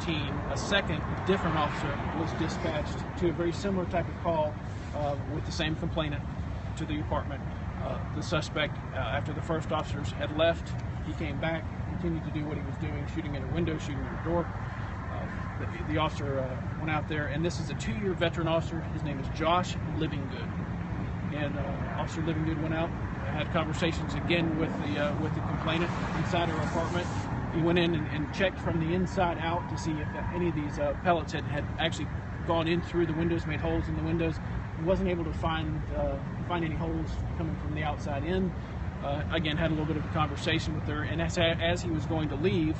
10:15, a second different officer was dispatched to a very similar type of call with the same complainant to the apartment. The suspect, after the first officers had left, he came back, continued to do what he was doing, shooting at a window, shooting at a door. The officer went out there, and this is a 2-year veteran officer. His name is Josh Livingood. And Officer Livingood went out, had conversations again with the complainant inside her apartment. He went in and checked from the inside out to see if any of these pellets had actually gone in through the windows, made holes in the windows. He wasn't able to find any holes coming from the outside in. Again, had a little bit of a conversation with her, and as he was going to leave,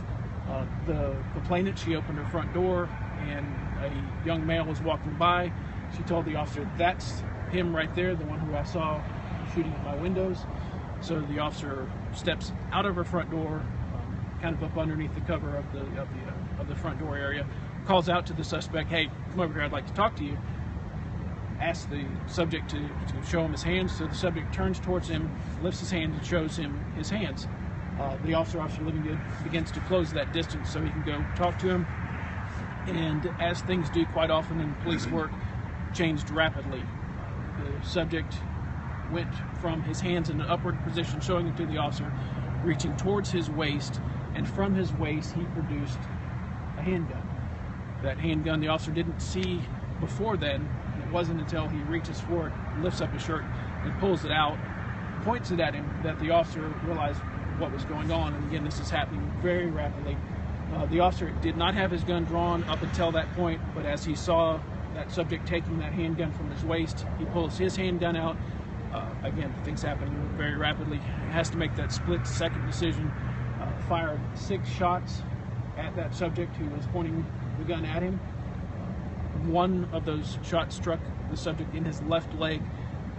the complainant, she opened her front door, and a young male was walking by. She told the officer, "That's him right there, the one who I saw shooting at my windows." So the officer steps out of her front door, kind of up underneath the cover of the front door area, calls out to the suspect, "Hey, come over here, I'd like to talk to you." Asks the subject to show him his hands. So the subject turns towards him, lifts his hand, and shows him his hands. The Officer Livingood, begins to close that distance so he can go talk to him. And as things do quite often in police work, changed rapidly. The subject went from his hands in an upward position, showing it to the officer, reaching towards his waist, and from his waist he produced a handgun. That handgun the officer didn't see before then. It wasn't until he reaches for it, lifts up his shirt, and pulls it out, points it at him, that the officer realized what was going on. And again, this is happening very rapidly. The officer did not have his gun drawn up until that point, but as he saw that subject taking that handgun from his waist, he pulls his handgun out. Again, things happen very rapidly. He has to make that split-second decision. Fired 6 shots at that subject who was pointing the gun at him. One of those shots struck the subject in his left leg,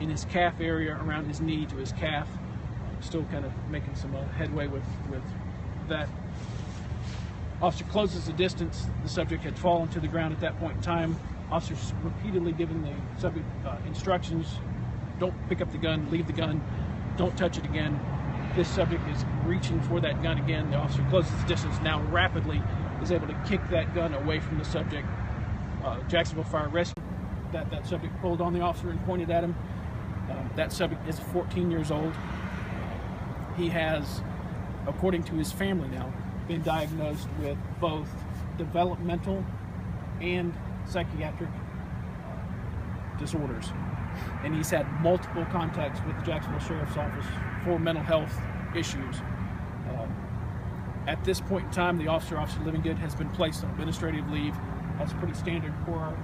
in his calf area, around his knee to his calf. Still kind of making some headway with that. Officer closes the distance. The subject had fallen to the ground at that point in time. Officer's repeatedly giving the subject instructions: don't pick up the gun, leave the gun, don't touch it again. This subject is reaching for that gun again. The officer closes the distance, now rapidly is able to kick that gun away from the subject. Jacksonville Fire Rescue, that subject pulled on the officer and pointed at him. That subject is 14 years old. He has, according to his family now, been diagnosed with both developmental and psychiatric disorders. And he's had multiple contacts with the Jacksonville Sheriff's Office for mental health issues. At this point in time, the Officer Livingood, has been placed on administrative leave. That's pretty standard for her.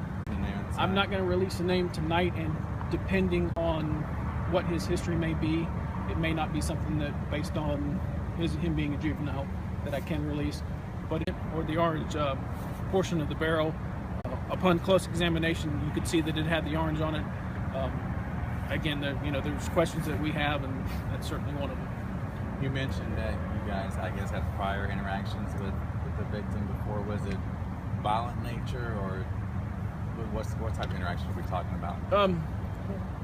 I'm not going to release a name tonight, and depending on what his history may be, it may not be something that, based on him being a juvenile, that I can release. But or the orange portion of the barrel, upon close examination, you could see that it had the orange on it. Again, there's questions that we have, and that's certainly one of them. You mentioned that you guys, I guess, had prior interactions with the victim before. Was it violent nature, or what type of interaction are we talking about?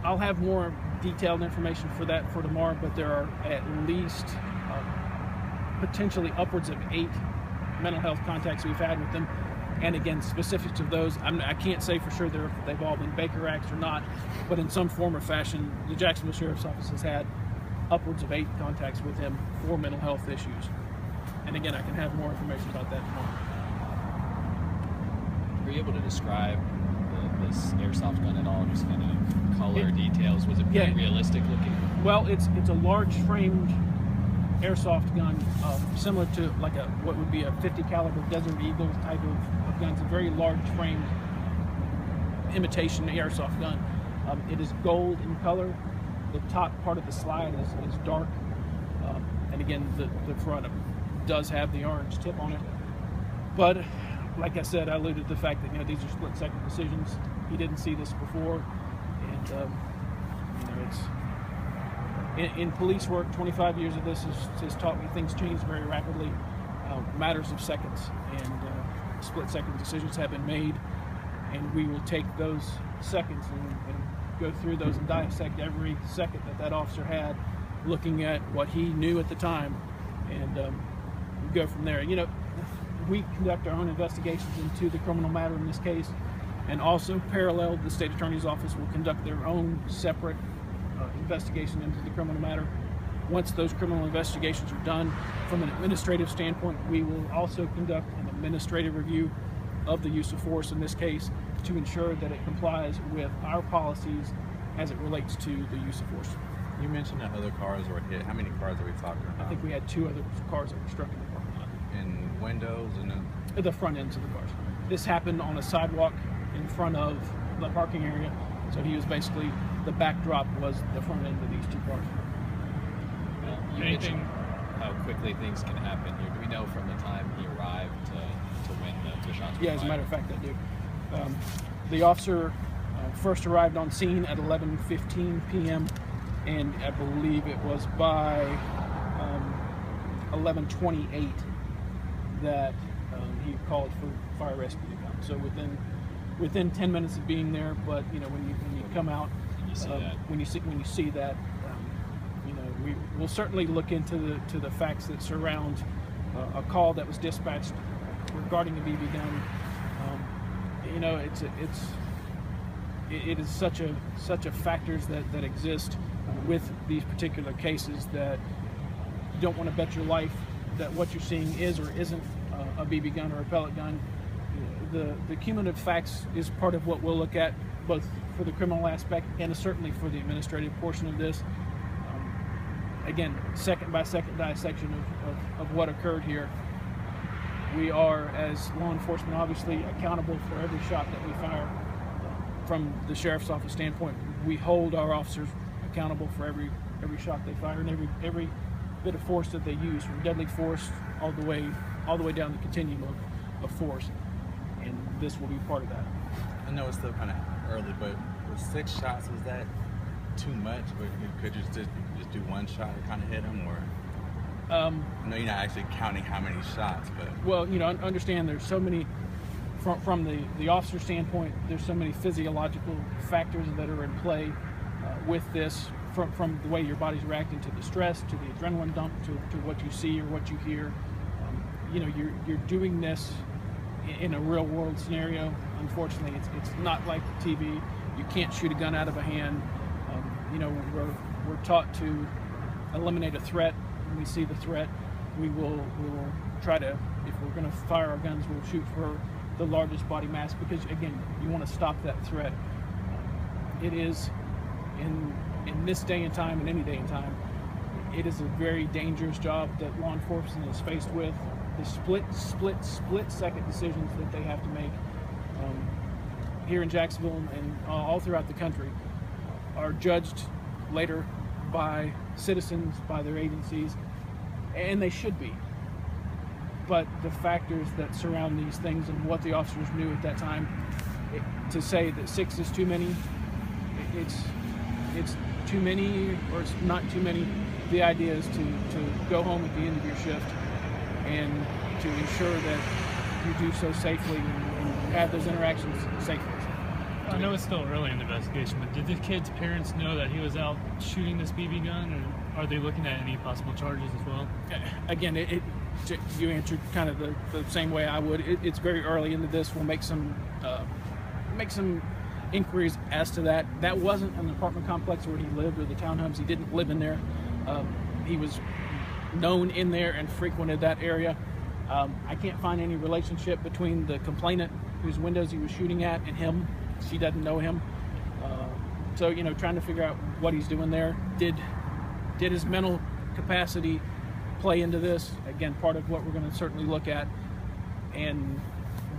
I'll have more detailed information for that for tomorrow, but there are at least potentially upwards of 8 mental health contacts we've had with them. And again, specifics of those, I can't say for sure they've all been Baker Acts or not, but in some form or fashion, the Jacksonville Sheriff's Office has had upwards of 8 contacts with him for mental health issues. And again, I can have more information about that tomorrow. Were you able to describe this airsoft gun at all? Just kind of color, details? Was it pretty realistic looking? Well, it's a large framed airsoft gun, similar to like what would be a 50 caliber Desert Eagle type of gun. It's a very large framed imitation airsoft gun. It is gold in color. The top part of the slide is dark, and again, the front does have the orange tip on it. But like I said, I alluded to the fact that these are split-second decisions. He didn't see this before, and it's in police work. 25 years of this has taught me things change very rapidly, matters of seconds, and split-second decisions have been made, and we will take those seconds and go through those and dissect every second that officer had, looking at what he knew at the time, and go from there. we conduct our own investigations into the criminal matter in this case, and also parallel, the state attorney's office will conduct their own separate investigation into the criminal matter. Once those criminal investigations are done, from an administrative standpoint, we will also conduct an administrative review of the use of force in this case to ensure that it complies with our policies as it relates to the use of force. You mentioned that other cars were hit. How many cars are we talking about? I think we had 2 other cars that were struck in the parking lot. And windows and then... The front ends of the cars. This happened on a sidewalk in front of the parking area, so he was basically, the backdrop was the front end of these 2 cars. You mentioned how quickly things can happen here. Do we know from the time he arrived to when the shots were Yeah, as a fired? matter of fact, I do. The officer first arrived on scene at 11:15 p.m. and I believe it was by 11:28 that he called for fire rescue to come. So within 10 minutes of being there, but you know, when you come out, You see that. when you see that, you know, we will certainly look into the facts that surround a call that was dispatched regarding a BB gun. You know, it is such a factors that exist with these particular cases that you don't want to bet your life that what you're seeing is or isn't a BB gun or a pellet gun. The cumulative facts is part of what we'll look at, both for the criminal aspect and certainly for the administrative portion of this. Again, second by second dissection of what occurred here. We are, as law enforcement, obviously accountable for every shot that we fire. From the sheriff's office standpoint, we hold our officers accountable for every shot they fire and every bit of force that they use, from deadly force all the way down the continuum of force. And this will be part of that. I know it's still kind of early, but with 6 shots, was that too much? Or could you just do 1 shot to kind of hit him, or? I know you're not actually counting how many shots, but... Well, you know, understand there's so many, from the officer standpoint, there's so many physiological factors that are in play with this, from the way your body's reacting to the stress, to the adrenaline dump, to what you see or what you hear. You know, you're doing this in a real world scenario. Unfortunately, it's not like TV. You can't shoot a gun out of a hand. You know, we're taught to eliminate a threat. When we see the threat, we will try to, if we're going to fire our guns, we'll shoot for the largest body mass, because again, you want to stop that threat. It is, in this day and time, and any day and time, it is a very dangerous job that law enforcement is faced with. The split second decisions that they have to make here in Jacksonville and all throughout the country are judged later by citizens, by their agencies, and they should be. But the factors that surround these things and what the officers knew at that time, to say that 6 is too many, it's too many or it's not too many. The idea is to go home at the end of your shift and to ensure that you do so safely and have those interactions safely. I know it's still early in the investigation, but did the kid's parents know that he was out shooting this BB gun, or are they looking at any possible charges as well? Again, you answered kind of the same way I would. It's very early into this. We'll make some inquiries as to that. That wasn't an apartment complex where he lived, or the townhomes. He didn't live in there. He was known in there and frequented that area. I can't find any relationship between the complainant, whose windows he was shooting at, and him. She doesn't know him. So, you know, trying to figure out what he's doing there. Did his mental capacity play into this? Again, part of what we're going to certainly look at, and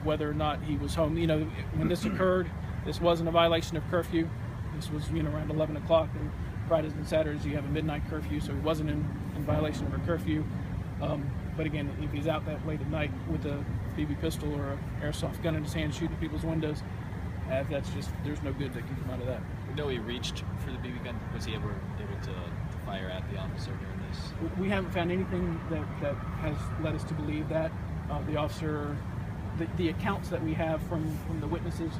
whether or not he was home. You know, when this occurred, this wasn't a violation of curfew. This was, you know, around 11 o'clock, and Fridays and Saturdays you have a midnight curfew, so he wasn't in violation of a curfew. But again, if he's out that late at night with a BB pistol or an airsoft gun in his hand shooting people's windows, that's just, there's no good that can come out of that. We know he reached for the BB gun. Was he able to fire at the officer during this? We haven't found anything that has led us to believe that. The officer, the accounts that we have from the witnesses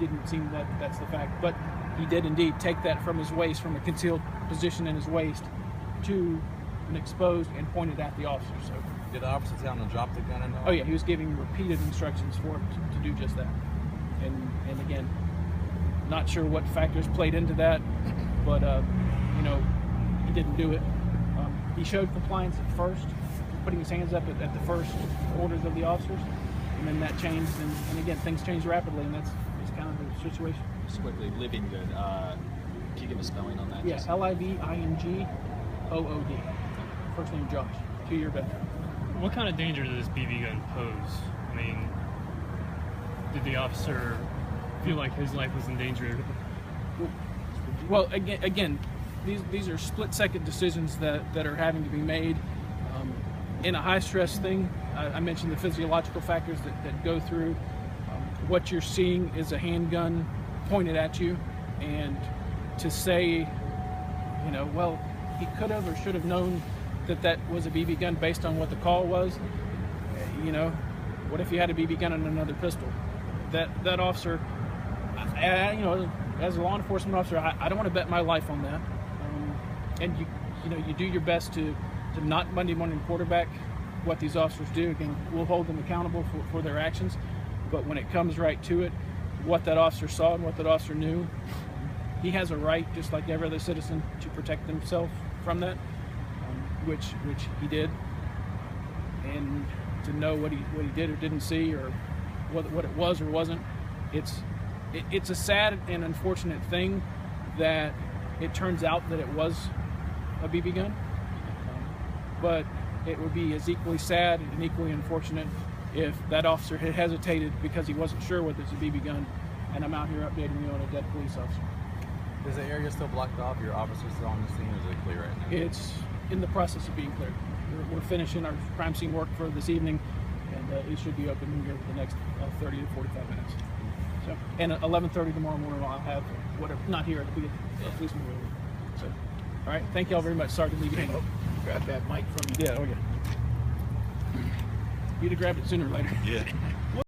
didn't seem that that's the fact. But he did indeed take that from his waist, from a concealed position in his waist, to an exposed, and pointed at the officer. So Did the officer tell him to drop the gun and all? Oh yeah, he was giving repeated instructions for it to do just that. And again, not sure what factors played into that, but you know, he didn't do it. He showed compliance at first, putting his hands up at the first orders of the officers, and then that changed. And again, things changed rapidly, and that's kind of the situation. Just quickly, Living Good. Can you give a spelling on that? Yeah, Livinggood. First name Josh, 2-year veteran. What kind of danger did this BB gun pose? I mean, did the officer feel like his life was in danger? Well, again, these are split-second decisions that are having to be made in a high-stress thing. I mentioned the physiological factors that go through. What you're seeing is a handgun pointed at you, and to say, you know, well, he could have or should have known that was a BB gun based on what the call was. You know, what if you had a BB gun and another pistol? That officer, you know, as a law enforcement officer, I don't want to bet my life on that. And you know, you do your best to not Monday morning quarterback what these officers do. Again, we'll hold them accountable for their actions. But when it comes right to it, what that officer saw and what that officer knew, he has a right, just like every other citizen, to protect himself from that, which he did. And to know what he did or didn't see, or what it was or wasn't, it's a sad and unfortunate thing that it turns out that it was a BB gun. But it would be as equally sad and equally unfortunate if that officer had hesitated because he wasn't sure whether it's a BB gun, and I'm out here updating you on a dead police officer. Is the area still blocked off? Your officers still on the scene, or is it clear right now? It's in the process of being cleared. We're finishing our crime scene work for this evening, and it should be open here for the next 30 to 45 minutes. So, and at 11:30 tomorrow morning, I'll have whatever, not here, it'll be at the policeman room. So, all right, thank you all very much. Sorry to leave you hanging. Grab that mic from you. Yeah, oh yeah. You'd have grabbed it sooner or later. Yeah.